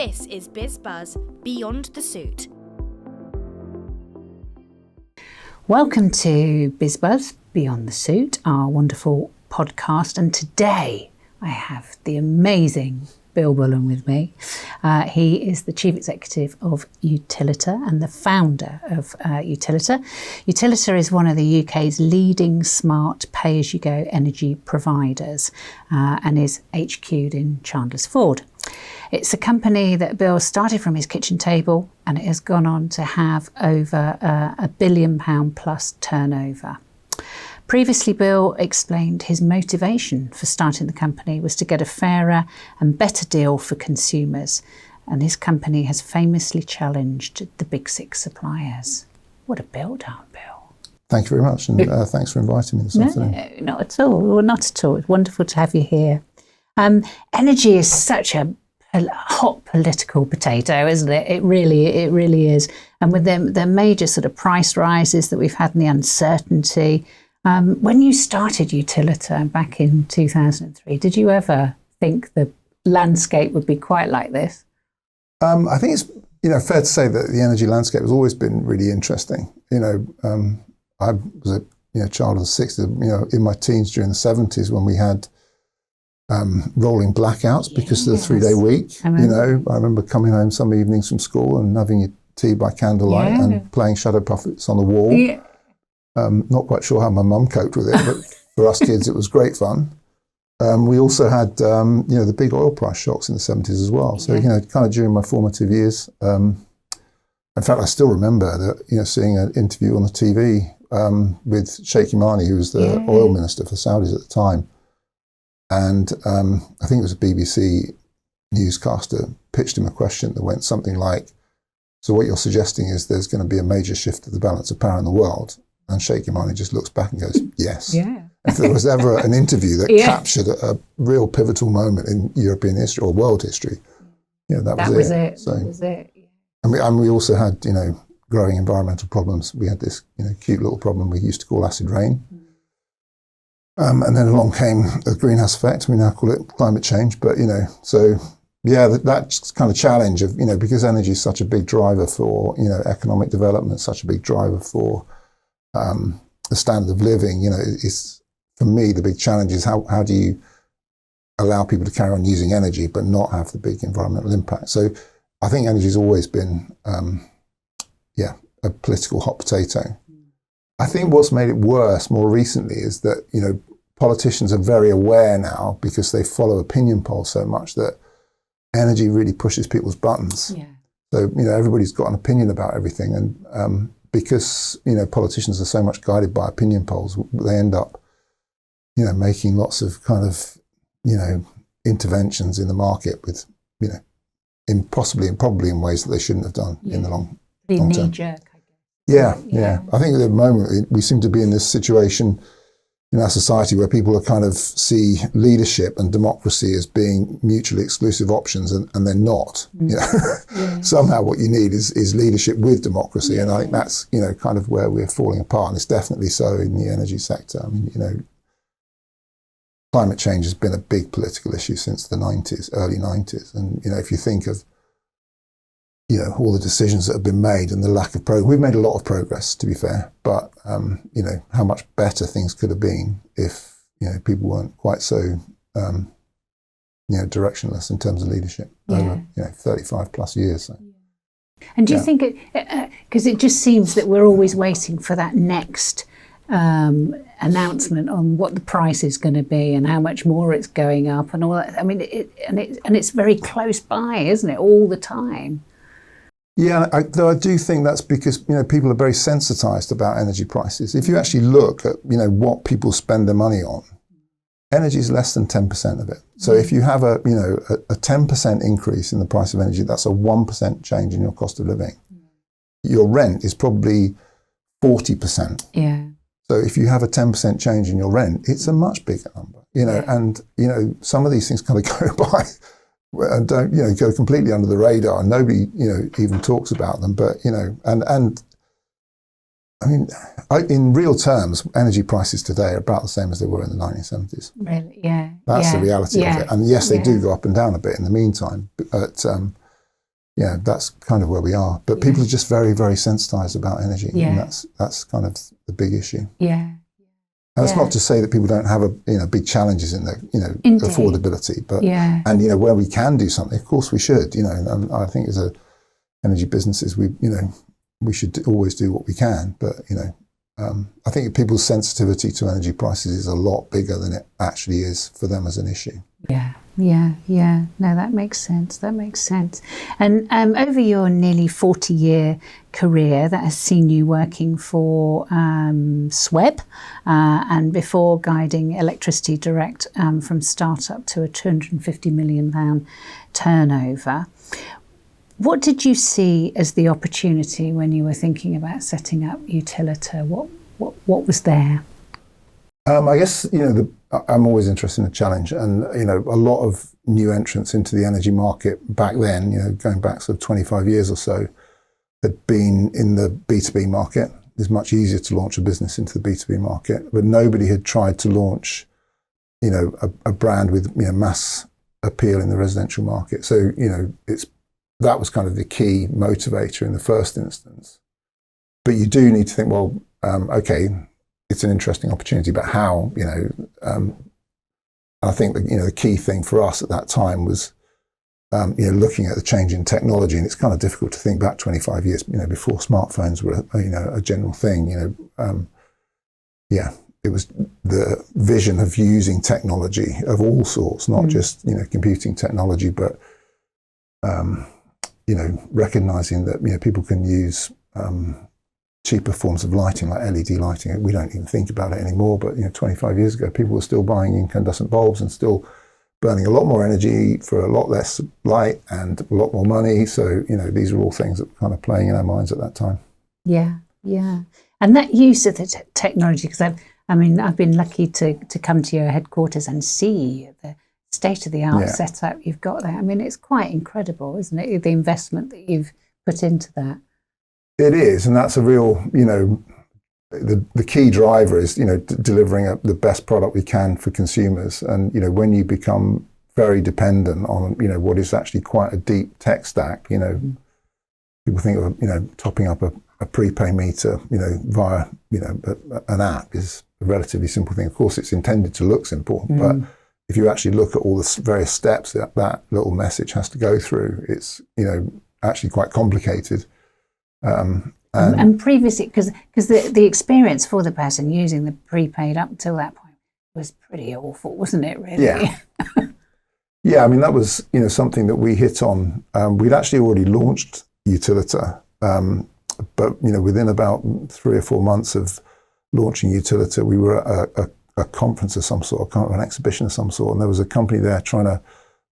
This is Bizz Beyond the Suit. Welcome to Bizz Beyond the Suit, our wonderful podcast. And today I have the amazing Bill Bullen with me. He is the Chief Executive of Utilita and the founder of Utilita. Utilita is one of the UK's leading smart pay-as-you-go energy providers and is HQ'd in Chandler's Ford. It's a company that Bill started from his kitchen table, and it has gone on to have over £1 billion plus turnover. Previously, Bill explained his motivation for starting the company was to get a fairer and better deal for consumers, and his company has famously challenged the big six suppliers. What a build-up, Bill. Thank you very much, and thanks for inviting me this afternoon. No, not at all. Well, not at all. It's wonderful to have you here. Energy is such a hot political potato, isn't it? It really is. And with the major sort of price rises that we've had and the uncertainty, when you started Utilita back in 2003, did you ever think the landscape would be quite like this? I think it's fair to say that the energy landscape has always been really interesting. I was a child of the 60s, in my teens during the 70s when we had rolling blackouts because of the 3-day week. I remember coming home some evenings from school and having your tea by candlelight and playing Shadow Puppets on the wall. Yeah. Not quite sure how my mum coped with it, but for us kids it was great fun. We also had the big oil price shocks in the 70s as well. So kind of during my formative years. In fact, I still remember that seeing an interview on the TV with Sheikh Yamani, who was the oil minister for Saudis at the time. And I think it was a BBC newscaster pitched him a question that went something like, so what you're suggesting is there's going to be a major shift of the balance of power in the world? And Sheikh Yamani just looks back and goes, yes. Yeah. If there was ever an interview that captured a real pivotal moment in European history or world history, that was it. So, that was it. And we also had, growing environmental problems. We had this, cute little problem we used to call acid rain. And then along came the greenhouse effect. We now call it climate change. But, that kind of challenge of, because energy is such a big driver for, economic development, such a big driver for the standard of living, is, for me, the big challenge is how do you allow people to carry on using energy but not have the big environmental impact? So I think energy has always been, a political hot potato. I think what's made it worse more recently is that, politicians are very aware now because they follow opinion polls so much that energy really pushes people's buttons. Yeah. So, everybody's got an opinion about everything. And because, politicians are so much guided by opinion polls, they end up, making lots of kind of, interventions in the market with, probably in ways that they shouldn't have done in the long term. Knee-jerk, I guess. Yeah. I think at the moment we seem to be in this situation in our society where people are kind of see leadership and democracy as being mutually exclusive options, and they're not. Somehow what you need is leadership with democracy, and I think that's kind of where we're falling apart, and it's definitely so in the energy sector. I mean, climate change has been a big political issue since the early 90s, and if you think of all the decisions that have been made and the lack of progress. We've made a lot of progress, to be fair, but, how much better things could have been if, people weren't quite so, directionless in terms of leadership over, 35 plus years. So. And do you think, because it just seems that we're always waiting for that next announcement on what the price is going to be and how much more it's going up and all that. I mean, it's very close by, isn't it, all the time? Yeah, though I do think that's because, people are very sensitized about energy prices. If you actually look at, what people spend their money on, energy is less than 10% of it. So if you have a 10% increase in the price of energy, that's a 1% change in your cost of living. Your rent is probably 40%. Yeah. So if you have a 10% change in your rent, it's a much bigger number, and, some of these things kind of go by and don't, go completely under the radar, and nobody, even talks about them. But, and I mean, in real terms, energy prices today are about the same as they were in the 1970s. Really? Yeah. That's the reality of it. And yes, they do go up and down a bit in the meantime. But yeah, that's kind of where we are. But people are just very, very sensitized about energy. Yeah. And that's kind of the big issue. Yeah. And it's not to say that people don't have big challenges in their, Indeed. affordability, but, yeah. and, where we can do something, of course we should, and I think as energy businesses, we should always do what we can. But, I think people's sensitivity to energy prices is a lot bigger than it actually is for them as an issue. Yeah. No, that makes sense. And over your nearly 40-year career that has seen you working for SWEB and before guiding Electricity Direct from startup to a £250 million turnover, what did you see as the opportunity when you were thinking about setting up Utilita? What was there? I guess, I'm always interested in the challenge, and, a lot of new entrants into the energy market back then, going back sort of 25 years or so, had been in the B2B market. It's much easier to launch a business into the B2B market, but nobody had tried to launch, a brand with, mass appeal in the residential market. So, that was kind of the key motivator in the first instance. But you do need to think, well, okay, it's an interesting opportunity, but how, I think that, the key thing for us at that time was, looking at the change in technology, and it's kind of difficult to think back 25 years, before smartphones were, a general thing, it was the vision of using technology of all sorts, not just, computing technology, but, recognizing that, people can use, cheaper forms of lighting like LED lighting. We don't even think about it anymore, but 25 years ago people were still buying incandescent bulbs and still burning a lot more energy for a lot less light and a lot more money. So these are all things that were kind of playing in our minds at that time. Yeah. And that use of the technology, because I've been lucky to come to your headquarters and see the state-of-the-art setup you've got there. It's quite incredible, isn't it, the investment that you've put into that? It is, and that's a real, the key driver is, delivering the best product we can for consumers. And, when you become very dependent on, what is actually quite a deep tech stack, people think of, topping up a prepay meter, via, an app is a relatively simple thing. Of course, it's intended to look simple, but if you actually look at all the various steps that little message has to go through, it's, actually quite complicated. And previously, because the experience for the person using the prepaid up till that point was pretty awful, wasn't it, really? Yeah, that was, something that we hit on. We'd actually already launched Utilita, but, within about 3 or 4 months of launching Utilita, we were at a conference of some sort, an exhibition of some sort, and there was a company there trying to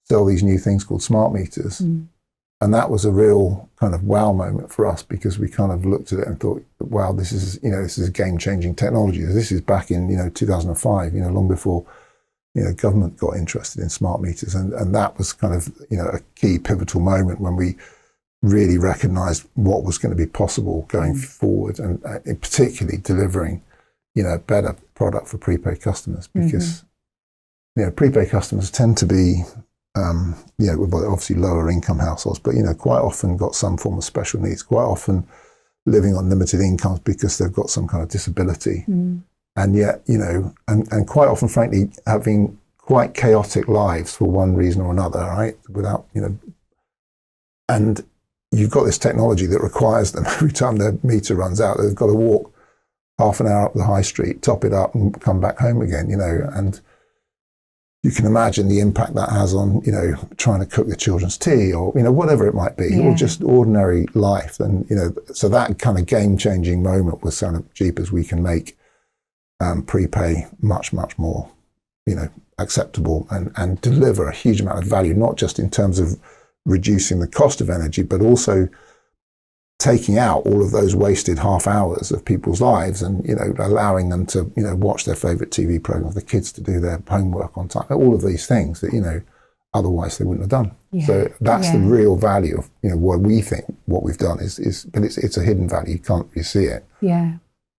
sell these new things called smart meters. And that was a real kind of wow moment for us, because we kind of looked at it and thought, wow, this is a game-changing technology. This is back in, 2005, long before, government got interested in smart meters. And that was kind of, a key pivotal moment when we really recognized what was going to be possible going forward, and particularly delivering, a better product for prepaid customers, because, prepaid customers tend to be, obviously lower income households, but, quite often got some form of special needs, quite often living on limited incomes because they've got some kind of disability. And yet, and quite often, frankly, having quite chaotic lives for one reason or another, right? Without, and you've got this technology that requires them every time their meter runs out, they've got to walk half an hour up the high street, top it up and come back home again, and you can imagine the impact that has on, trying to cook the children's tea or, whatever it might be, or just ordinary life. And, so that kind of game-changing moment was kind of jeepers, we can make prepay much, much more, acceptable and deliver a huge amount of value, not just in terms of reducing the cost of energy, but also taking out all of those wasted half hours of people's lives and, allowing them to, watch their favorite TV program, the kids to do their homework on time, all of these things that, otherwise they wouldn't have done. So that's the real value of, what we think what we've done is, but it's a hidden value. You can't really see it.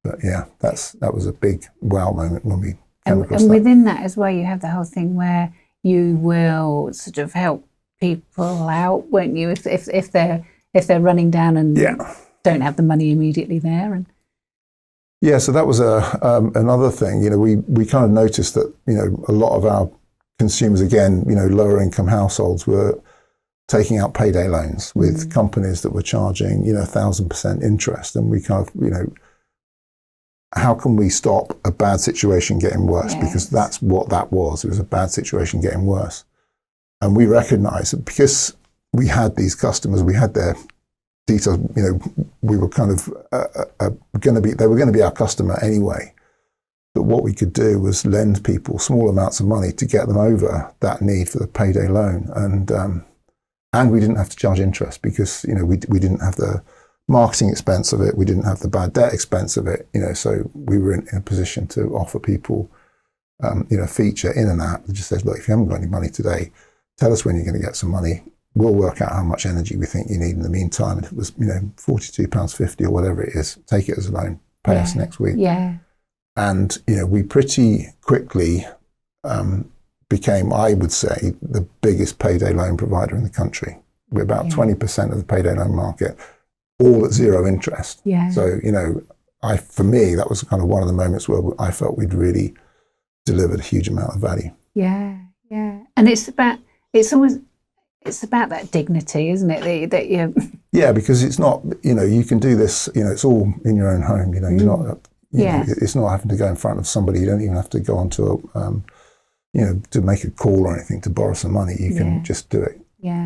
But that was a big wow moment when we came across that. And within that as well, you have the whole thing where you will sort of help people out, won't you? If they're running down and don't have the money immediately there. And yeah, so that was another thing. We kind of noticed that a lot of our consumers, again, lower income households, were taking out payday loans with companies that were charging 1,000% interest, and we kind of how can we stop a bad situation getting worse? Yes. Because that's what that was. It was a bad situation getting worse. And we recognized that because we had these customers, we had their details, we were kind of they were going to be our customer anyway. But what we could do was lend people small amounts of money to get them over that need for the payday loan. And we didn't have to charge interest because, we didn't have the marketing expense of it. We didn't have the bad debt expense of it, so we were in a position to offer people, a feature in an app that just says, look, if you haven't got any money today, tell us when you're going to get some money. We'll work out how much energy we think you need in the meantime. And if it was, £42.50 or whatever it is, take it as a loan, pay us next week. Yeah. And, we pretty quickly became, I would say, the biggest payday loan provider in the country. We're about 20% of the payday loan market, all at zero interest. Yeah. So, for me, that was kind of one of the moments where I felt we'd really delivered a huge amount of value. Yeah, yeah. And it's about that dignity, isn't it? That you. Yeah, because it's not, you can do this, it's all in your own home, you're not, it's not having to go in front of somebody. You don't even have to go onto to make a call or anything to borrow some money. You can just do it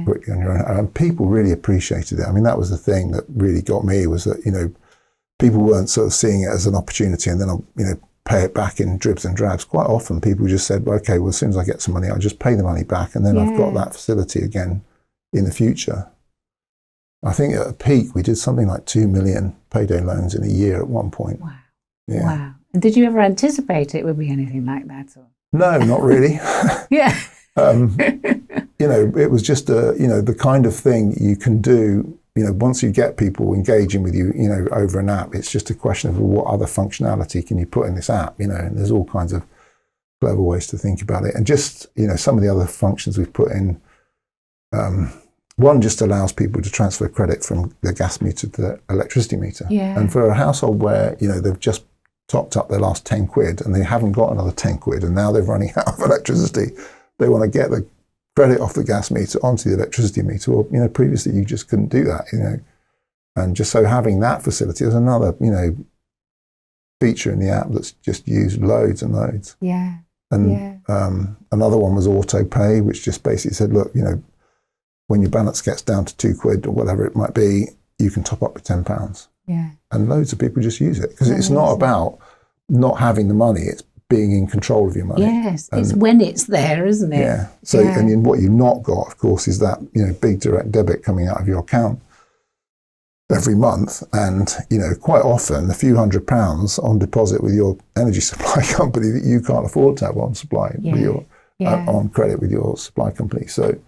quickly on your own. And people really appreciated it. I mean, that was the thing that really got me, was that, people weren't sort of seeing it as an opportunity and then I'll, pay it back in dribs and drabs. Quite often people just said, well, okay, well, as soon as I get some money, I'll just pay the money back and then I've got that facility again in the future. I think at a peak, we did something like 2 million payday loans in a year at one point. Wow. Yeah. Wow. And did you ever anticipate it would be anything like that? Or? No, not really. Yeah. It was just the kind of thing you can do, once you get people engaging with you, over an app, it's just a question of what other functionality can you put in this app, and there's all kinds of clever ways to think about it. And just, some of the other functions we've put in, one just allows people to transfer credit from the gas meter to the electricity meter. Yeah. And for a household where, they've just topped up their last 10 quid and they haven't got another 10 quid and now they're running out of electricity, they want to get the credit off the gas meter onto the electricity meter. Or, previously you just couldn't do that, And just so having that facility is another, feature in the app that's just used loads and loads. Yeah. And another one was auto pay, which just basically said, look, when your balance gets down to 2 quid or whatever it might be, you can top up with £10. Yeah. And loads of people just use it because it's not about not having the money, it's being in control of your money. Yes, it's when it's there, isn't it? Yeah. So, and then what you've not got, of course, is that, big direct debit coming out of your account every month. And, quite often a few £100 on deposit with your energy supply company that you can't afford to have on supply with your, on credit with your supply company. So,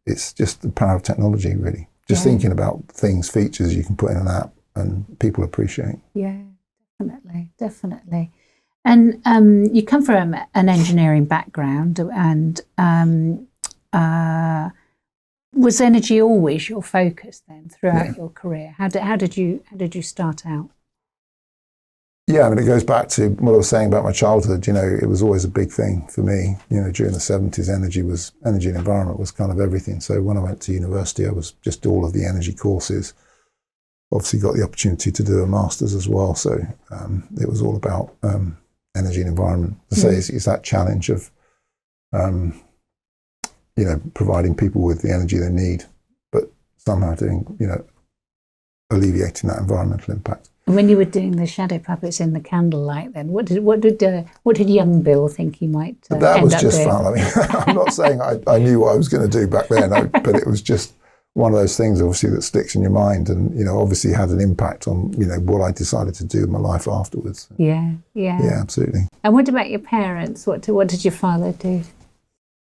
it's just the power of technology, really. Just thinking about things, features you can put in an app and people appreciate. Yeah, definitely. And you come from an engineering background, and was energy always your focus then throughout your career? How did you start out? Yeah, I mean, it goes back to what I was saying about my childhood. It was always a big thing for me. During the 70s, energy and environment was kind of everything. So when I went to university, I was just all of the energy courses. Obviously got the opportunity to do a master's as well. So it was all about energy and environment. I say it's that challenge of, providing people with the energy they need, but somehow doing, alleviating that environmental impact. And when you were doing the shadow puppets in the candlelight, then what did young Bill think he might? That was just fun. I mean, I'm not saying I knew what I was going to do back then, but it was just one of those things, obviously, that sticks in your mind, and obviously had an impact on what I decided to do in my life afterwards. Yeah, absolutely. And what about your parents? What did your father do?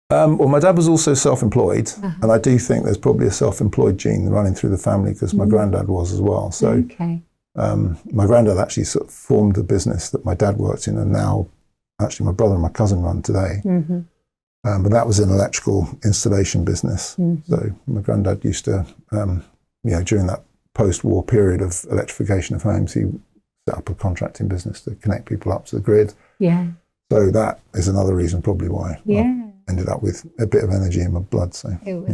Well, my dad was also self-employed, and I do think there's probably a self-employed gene running through the family because my granddad was as well. So. Okay. My granddad actually sort of formed a business that my dad worked in, and now actually my brother and my cousin run today. Mm-hmm. But that was an electrical installation business. So my granddad used to, during that post-war period of electrification of homes, he set up a contracting business to connect people up to the grid. Yeah. So that is another reason probably why I ended up with a bit of energy in my blood. So it was,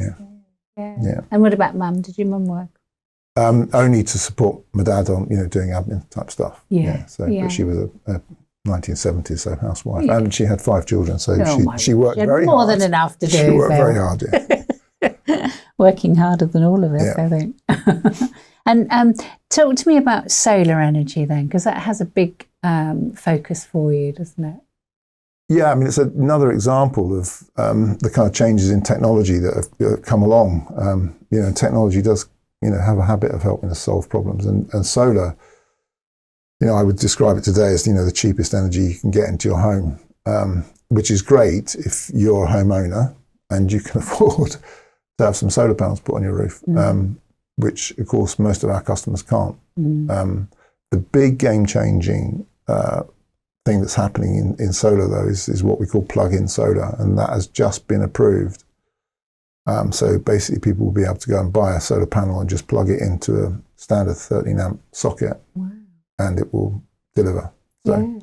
yeah. And what about mum? Did your mum work? Only to support my dad on, doing admin type stuff. But she was a 1970s, so housewife, and she had 5 children, so she worked very hard. More than enough to do. She worked very hard, yeah. Working harder than all of us, I think. And talk to me about solar energy then, because that has a big focus for you, doesn't it? Yeah, I mean, it's another example of the kind of changes in technology that have come along. Technology does, have a habit of helping us solve problems, and solar, I would describe it today as, the cheapest energy you can get into your home, which is great if you're a homeowner and you can afford to have some solar panels put on your roof, which, of course, most of our customers can't. The big game-changing thing that's happening in solar, though, is what we call plug-in solar, and that has just been approved. So basically, people will be able to go and buy a solar panel and just plug it into a standard 13-amp socket. Wow. And it will deliver. So,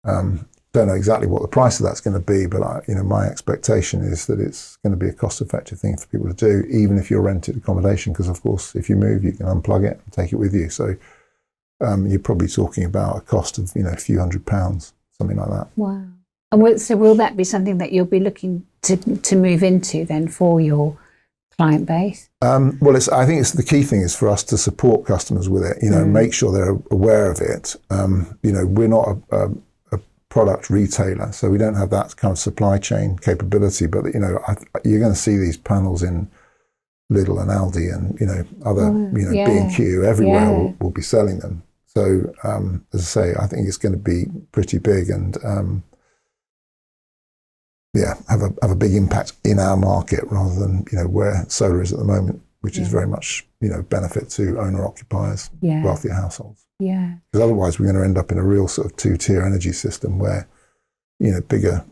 don't know exactly what the price of that's going to be, but my expectation is that it's going to be a cost-effective thing for people to do, even if you're rented accommodation. Because of course, if you move, you can unplug it and take it with you. So, you're probably talking about a cost of a few £100, something like that. Wow! And so, will that be something that you'll be looking to move into then for your client base? Well, I think it's the key thing is for us to support customers with it, make sure they're aware of it. We're not a product retailer, so we don't have that kind of supply chain capability, but you're going to see these panels in Lidl and Aldi and, other, B&Q, everywhere will be selling them. So, as I say, I think it's going to be pretty big and, have a big impact in our market rather than, where solar is at the moment, which is very much, benefit to owner-occupiers, wealthier households. Yeah. Because otherwise we're going to end up in a real sort of 2-tier energy system where, bigger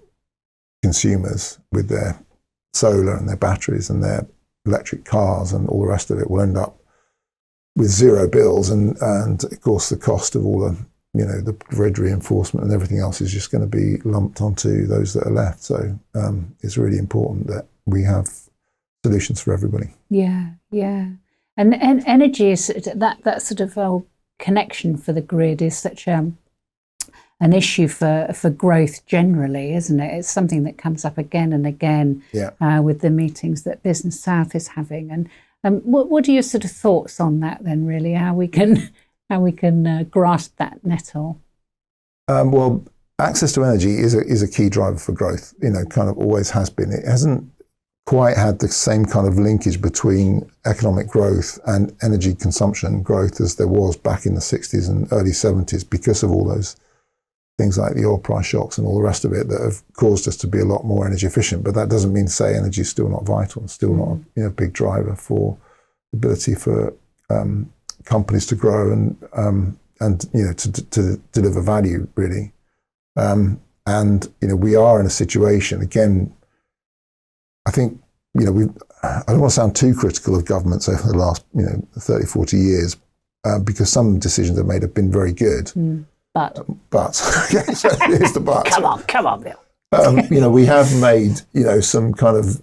consumers with their solar and their batteries and their electric cars and all the rest of it will end up with zero bills. And of course, the cost of all the the grid reinforcement and everything else is just going to be lumped onto those that are left. So it's really important that we have solutions for everybody. Yeah. And energy is that sort of connection for the grid is such an issue for growth generally, isn't it? It's something that comes up again and again with the meetings that Business South is having. And what are your sort of thoughts on that then, really, how we can grasp that nettle? Well, access to energy is a key driver for growth, kind of always has been. It hasn't quite had the same kind of linkage between economic growth and energy consumption growth as there was back in the 60s and early 70s because of all those things like the oil price shocks and all the rest of it that have caused us to be a lot more energy efficient. But that doesn't mean to say energy is still not vital and still not a big driver for the ability for companies to grow and to deliver value, really. And we are in a situation again. I think I don't want to sound too critical of governments over the last 30, 40 years because some decisions they've made have been very good. But okay, so here's the but. Come on, Bill. We have made some kind of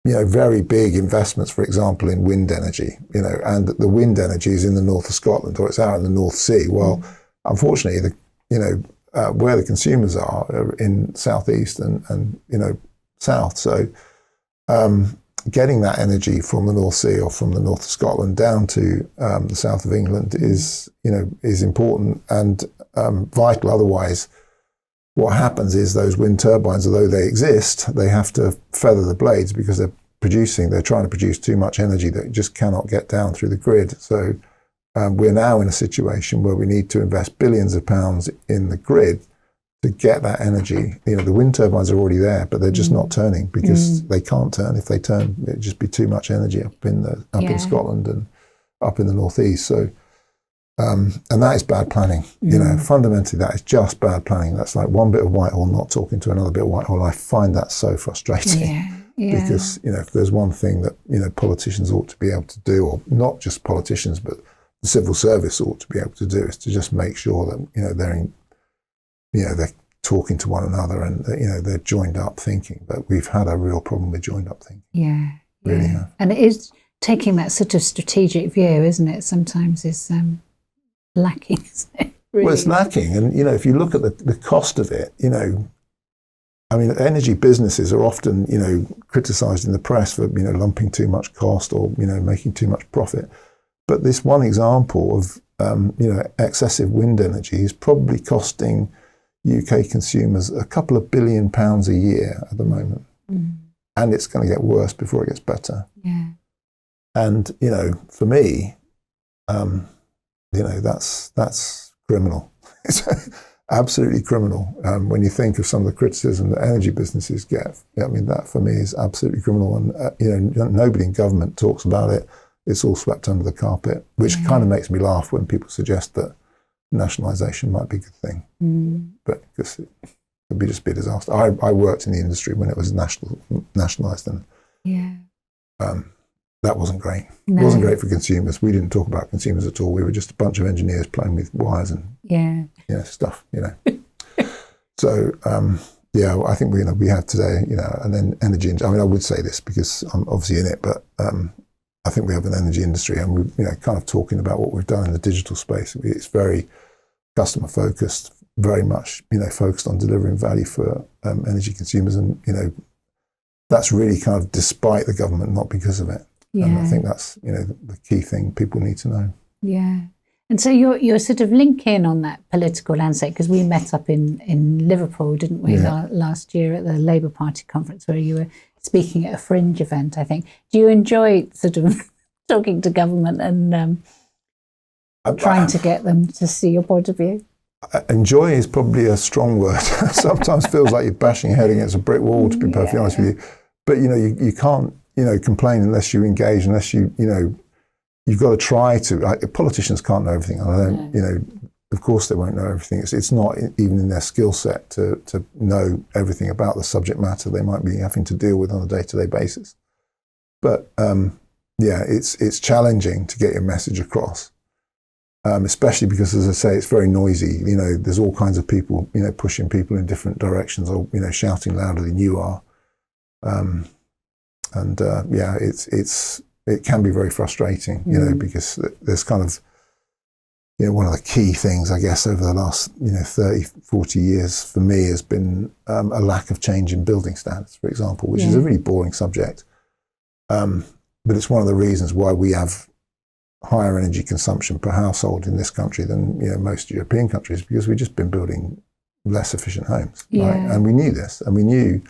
very big investments, for example, in wind energy, and the wind energy is in the north of Scotland or it's out in the North Sea. Well, unfortunately, where the consumers are in southeast and south. So getting that energy from the North Sea or from the north of Scotland down to the south of England is important and vital. Otherwise, what happens is those wind turbines, although they exist, they have to feather the blades because they're trying to produce too much energy that just cannot get down through the grid. So we're now in a situation where we need to invest billions of pounds in the grid to get that energy. The wind turbines are already there, but they're just not turning because they can't turn. If they turn, it'd just be too much energy up in Scotland and up in the northeast. So And that is bad planning. You know, fundamentally, that is just bad planning. That's like one bit of Whitehall not talking to another bit of Whitehall. I find that so frustrating. Because, you know, if there's one thing that, you know, politicians ought to be able to do, or not just politicians, but the civil service ought to be able to do, is to just make sure that, you know, they're talking to one another and, you know, they're joined up thinking. But we've had a real problem with joined up thinking. Yeah. Really have. And it is taking that sort of strategic view, isn't it? Sometimes is lacking, isn't it? Really? Well, it's lacking. And, you know, if you look at the cost of it, you know, I mean, energy businesses are often, you know, criticised in the press for, you know, lumping too much cost or, you know, making too much profit. But this one example of, you know, excessive wind energy is probably costing UK consumers a couple of £1 billion a year at the moment. And it's going to get worse before it gets better. Yeah. And, you know, for me, you know, that's criminal. It's absolutely criminal. When you think of some of the criticism that energy businesses get, I mean, that for me is absolutely criminal. And, you know, nobody in government talks about it. It's all swept under the carpet, which kind of makes me laugh when people suggest that nationalisation might be a good thing. But because it could just be a disaster. I worked in the industry when it was nationalised, and that wasn't great. No. It wasn't great for consumers. We didn't talk about consumers at all. We were just a bunch of engineers playing with wires and stuff, you know. So, yeah, I think we have today, you know, and then energy. I mean, I would say this because I'm obviously in it, but I think we have an energy industry, and we're, you know, kind of talking about what we've done in the digital space. It's very customer focused, very much, you know, focused on delivering value for energy consumers, and, you know, that's really kind of despite the government, not because of it. And I think that's, you know, the key thing people need to know. Yeah. And so you're sort of linking on that political landscape, because we met up in Liverpool, didn't we, last year at the Labour Party conference, where you were speaking at a fringe event, I think. Do you enjoy sort of talking to government and trying to get them to see your point of view? Enjoy is probably a strong word. Sometimes feels like you're bashing your head against a brick wall, to be perfectly honest with you. But, you know, you can't, you know, complain unless you engage, unless you know, you've got to try to. Politicians can't know everything. I don't, you know, of course they won't know everything. It's not even in their skill set to know everything about the subject matter they might be having to deal with on a day-to-day basis. But yeah, it's challenging to get your message across, especially because, as I say, it's very noisy. You know, there's all kinds of people, you know, pushing people in different directions, or, you know, shouting louder than you are. Yeah, it can be very frustrating, you know, because there's kind of, you know, one of the key things, I guess, over the last, you know, 30, 40 years for me has been a lack of change in building standards, for example, which is a really boring subject. But it's one of the reasons why we have higher energy consumption per household in this country than, you know, most European countries, because we've just been building less efficient homes. Right? And we knew this, and we knew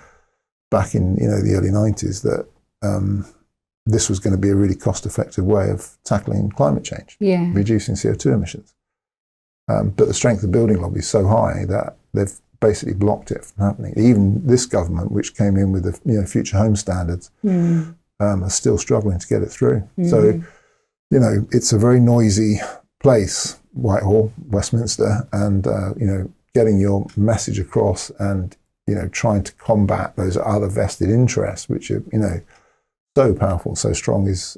back in, you know, the early 90s that this was going to be a really cost-effective way of tackling climate change, reducing CO2 emissions. But the strength of the building lobby is so high that they've basically blocked it from happening. Even this government, which came in with the, you know, future home standards, are still struggling to get it through. So, you know, it's a very noisy place, Whitehall, Westminster, and, you know, getting your message across and, you know, trying to combat those other vested interests, which are, you know, so powerful, so strong, is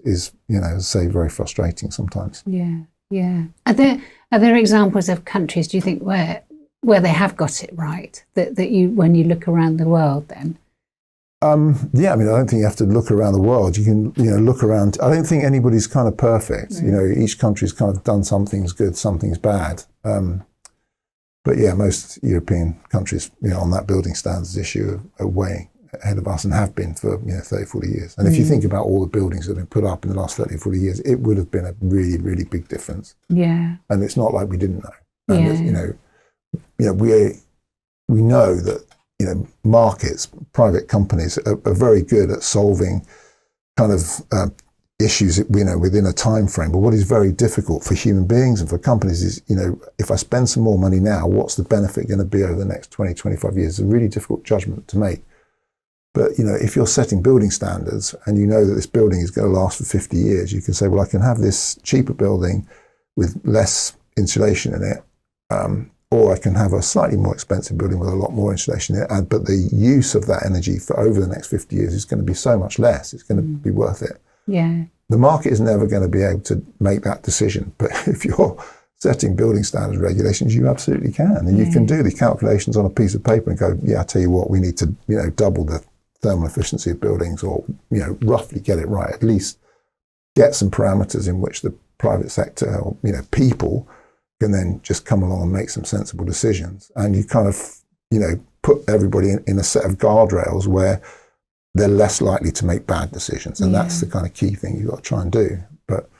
you know, as I say, very frustrating sometimes. Yeah. Are there examples of countries, do you think, where they have got it right? That you, when you look around the world, then? Yeah, I mean, I don't think you have to look around the world. You can, you know, look around. I don't think anybody's kind of perfect. You know, each country's kind of done some things good, some things bad. But yeah, most European countries, you know, on that building standards issue are way ahead of us, and have been for, you know, 30, 40 years. And if you think about all the buildings that have been put up in the last 30, 40 years, it would have been a really, really big difference. Yeah. And it's not like we didn't know. And you know, we know that, you know, markets, private companies are very good at solving kind of issues, you know, within a time frame. But what is very difficult for human beings and for companies is, you know, if I spend some more money now, what's the benefit going to be over the next 20, 25 years? It's a really difficult judgment to make. But, you know, if you're setting building standards and you know that this building is going to last for 50 years, you can say, well, I can have this cheaper building with less insulation in it, or I can have a slightly more expensive building with a lot more insulation in it, but the use of that energy for over the next 50 years is going to be so much less. It's going to be worth it. Yeah. The market is never going to be able to make that decision, but if you're setting building standards regulations, you absolutely can, and you can do the calculations on a piece of paper and go, yeah, I tell you what, we need to, double the thermal efficiency of buildings, or roughly get it right. At least get some parameters in which the private sector or people can then just come along and make some sensible decisions, and you kind of put everybody in a set of guardrails where they're less likely to make bad decisions, and that's the kind of key thing you've got to try and do. But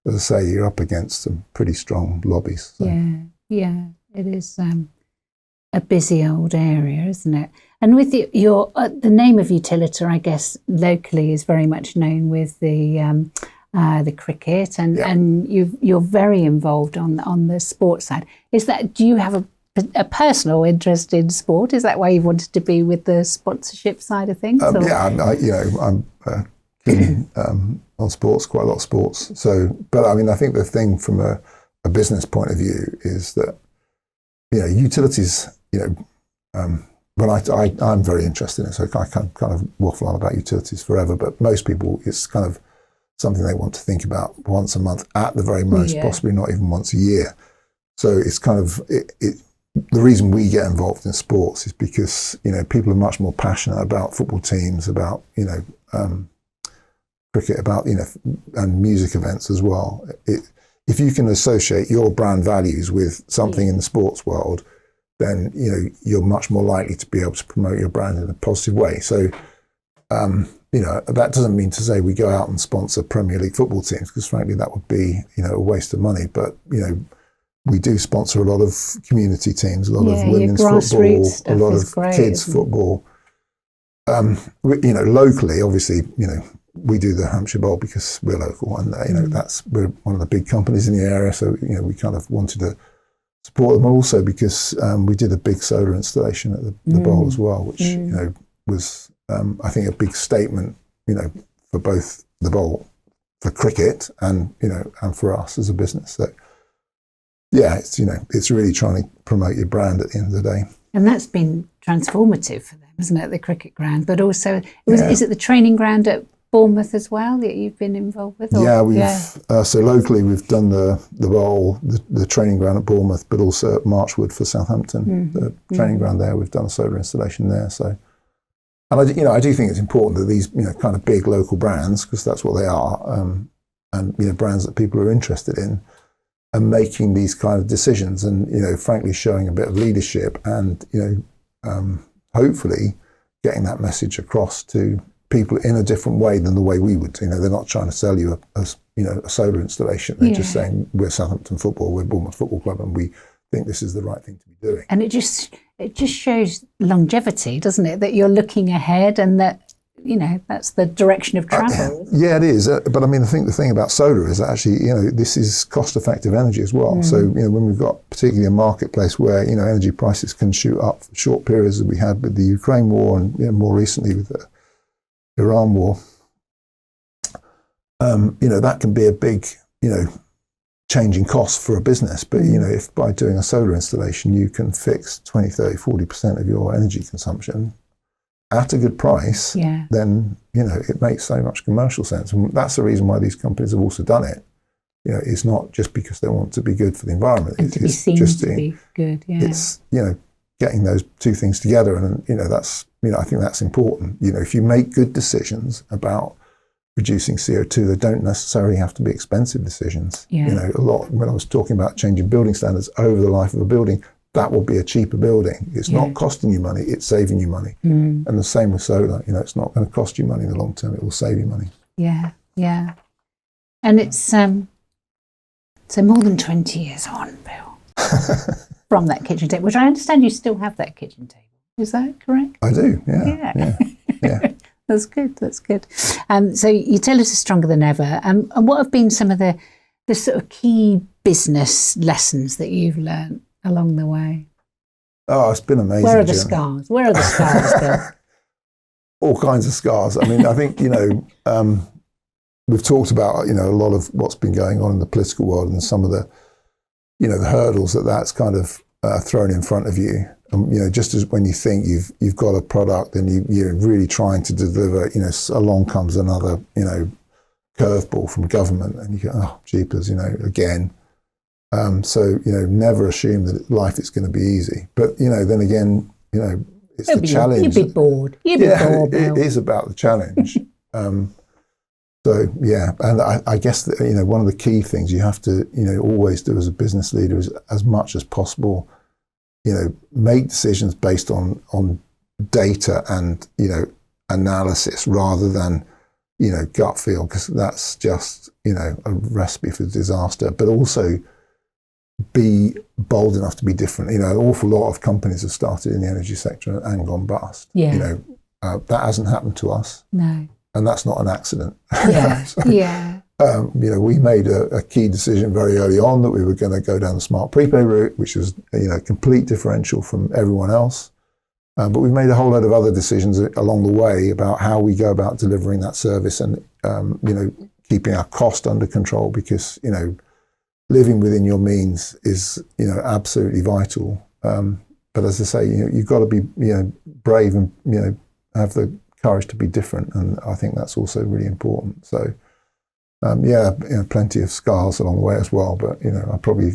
as I say, you're up against some pretty strong lobbies. So. Yeah, it is a busy old area, isn't it? And with your the name of Utilita, I guess locally is very much known with the cricket, and you're very involved on the sports side. Is that, do you have a personal interest in sport? Is that why you wanted to be with the sponsorship side of things? I'm keen on sports, quite a lot of sports. So, but I mean, I think the thing from a business point of view is that utilities. When I'm very interested in it, so I can kind of waffle on about utilities forever. But most people, it's kind of something they want to think about once a month at the very most, possibly not even once a year. So it's kind of the reason we get involved in sports is because people are much more passionate about football teams, about cricket, about and music events as well. If you can associate your brand values with something in the sports world, then you're much more likely to be able to promote your brand in a positive way. So that doesn't mean to say we go out and sponsor Premier League football teams, because frankly that would be a waste of money. But we do sponsor a lot of community teams, a lot of women's football, a lot of kids football. Locally, obviously, we do the Hampshire Bowl because we're local, and we're one of the big companies in the area. So we kind of wanted to support them, also because we did a big solar installation at the bowl as well, which was I think a big statement, for both the bowl, for cricket, and and for us as a business. So yeah, it's really trying to promote your brand at the end of the day. And that's been transformative for them, isn't it? The cricket ground, but also is it the training ground at Bournemouth as well that you've been involved with? So locally we've done the bowl, the training ground at Bournemouth, but also at Marchwood for Southampton, the training ground there. We've done a solar installation there. So, and I do think it's important that these kind of big local brands, because that's what they are, and brands that people are interested in, are making these kind of decisions, and frankly showing a bit of leadership, and hopefully getting that message across to people in a different way than the way we would. They're not trying to sell you a solar installation. They're just saying, we're Southampton Football, we're Bournemouth Football Club, and we think this is the right thing to be doing. And it just shows longevity, doesn't it? That you're looking ahead, and that that's the direction of travel. Yeah, it is. But I mean, I think the thing about solar is that actually, this is cost-effective energy as well. So, when we've got particularly a marketplace where, energy prices can shoot up for short periods, as we had with the Ukraine war, and more recently with the Iran war, that can be a big, change in costs for a business. But, if by doing a solar installation, you can fix 20, 30, 40% of your energy consumption at a good price, then, it makes so much commercial sense. And that's the reason why these companies have also done it. It's not just because they want to be good for the environment. And it's just to be good, It's, getting those two things together. And, that's, I think that's important. If you make good decisions about reducing CO2, they don't necessarily have to be expensive decisions. A lot, when I was talking about changing building standards over the life of a building, that will be a cheaper building. It's not costing you money, it's saving you money. And the same with solar, it's not going to cost you money in the long term, it will save you money. Yeah. And it's so more than 20 years on, Bill, from that kitchen table, which I understand you still have that kitchen table. Is that correct? I do, yeah. That's good. So Utilita is stronger than ever. And what have been some of the sort of key business lessons that you've learned along the way? Oh, it's been amazing. Where are the scars? Bill? All kinds of scars. I mean, I think, we've talked about, a lot of what's been going on in the political world, and some of the the hurdles that's kind of thrown in front of you. Just as when you think you've got a product and you're really trying to deliver, along comes another, curveball from government, and you go, oh, jeepers, again. So never assume that life is going to be easy. But then again, it's the challenge. You'd be bored. You'd be bored. It is about the challenge. So yeah, and I guess that, one of the key things you have to always do as a business leader is, as much as possible, make decisions based on data and analysis rather than gut feel, because that's just a recipe for disaster. But also be bold enough to be different. An awful lot of companies have started in the energy sector and gone bust. Yeah. That hasn't happened to us. No. And that's not an accident. Yeah. So, yeah. We made a key decision very early on that we were going to go down the smart prepay route, which was a complete differential from everyone else. But we've made a whole load of other decisions along the way about how we go about delivering that service and keeping our cost under control, because living within your means is absolutely vital. But as I say, you've got to be brave and have the courage to be different, and I think that's also really important. So. Plenty of scars along the way as well, but I probably,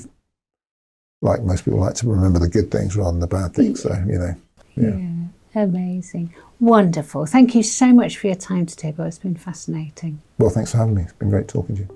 like most people, like to remember the good things rather than the bad things. So Yeah, amazing, wonderful. Thank you so much for your time today, Bill. It's been fascinating. Well, thanks for having me. It's been great talking to you.